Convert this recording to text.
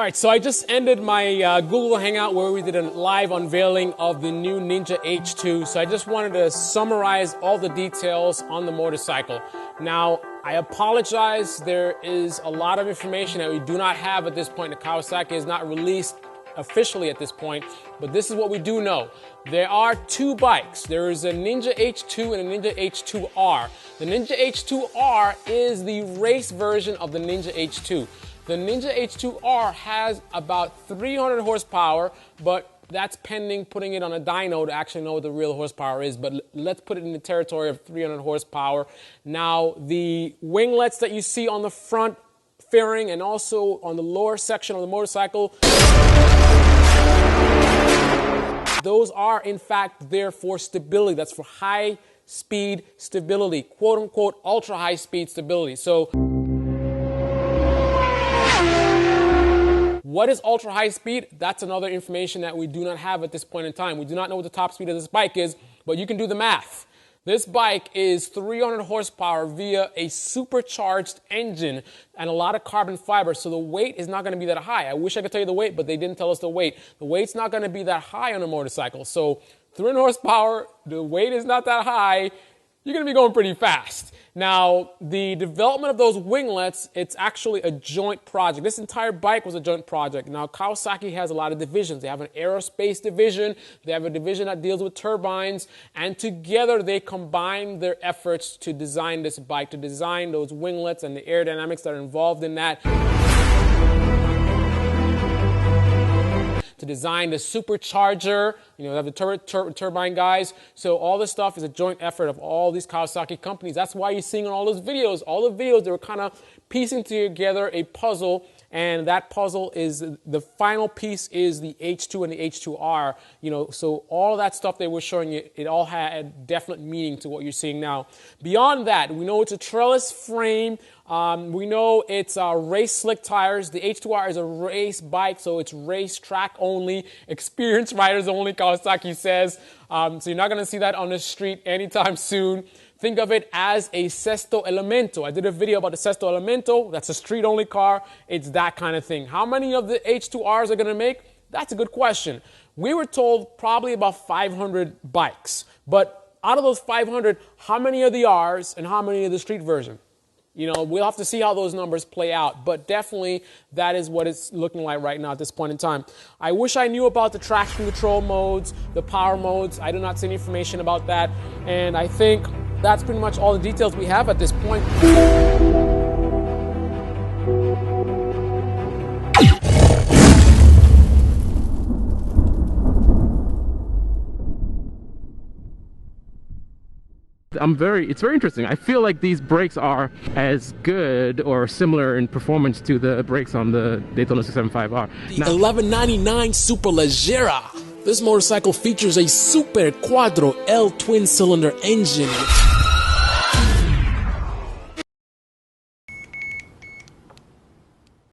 right, so I just ended my Google Hangout where we did a live unveiling of the new Ninja H2. So I just wanted to summarize all the details on the motorcycle. Now, I apologize, there is a lot of information that we do not have at this point. The Kawasaki has not released officially at this point, but this is what we do know. There are two bikes. There is a Ninja H2 and a Ninja H2R. The Ninja H2R is the race version of the Ninja H2. The Ninja H2R has about 300 horsepower, but that's pending putting it on a dyno to actually know what the real horsepower is. But let's put it in the territory of 300 horsepower. Now, the winglets that you see on the front fairing and also on the lower section of the motorcycle, those are in fact there for stability. That's for high speed stability, quote unquote ultra high speed stability. So what is ultra high speed? That's another information that we do not have at this point in time. We do not know what the top speed of this bike is, but you can do the math. This bike is 300 horsepower via a supercharged engine and a lot of carbon fiber, so the weight is not going to be that high. I wish I could tell you the weight, but they didn't tell us the weight. The weight's not going to be that high on a motorcycle. So 300 horsepower, the weight is not that high, you're going to be going pretty fast. Now, the development of those winglets, it's actually a joint project. This entire bike was a joint project. Now, Kawasaki has a lot of divisions. They have an aerospace division. They have a division that deals with turbines. And together, they combine their efforts to design this bike, to design those winglets and the aerodynamics that are involved in that, to design the supercharger, they have the turbine guys. So all this stuff is a joint effort of all these Kawasaki companies. That's why you're seeing all those videos. All the videos, they were kind of piecing together a puzzle, and that puzzle is, the final piece is the H2 and the H2R. So all that stuff they were showing you, it all had definite meaning to what you're seeing now. Beyond that, we know it's a trellis frame. We know it's race slick tires. The H2R is a race bike, so it's race track only, experienced riders only, Kawasaki says. So you're not going to see that on the street anytime soon. Think of it as a Sesto Elemento. I did a video about the Sesto Elemento. That's a street-only car. It's that kind of thing. How many of the H2Rs are going to make? That's a good question. We were told probably about 500 bikes. But out of those 500, how many are the Rs and how many are the street version? We'll have to see how those numbers play out, but definitely that is what it's looking like right now at this point in time. I wish I knew about the traction control modes, the power modes. I do not see any information about that, and I think that's pretty much all the details we have at this point. It's very interesting. I feel like these brakes are as good or similar in performance to the brakes on the Daytona 675R. The 1199 Superleggera. This motorcycle features a Super Quattro L twin-cylinder engine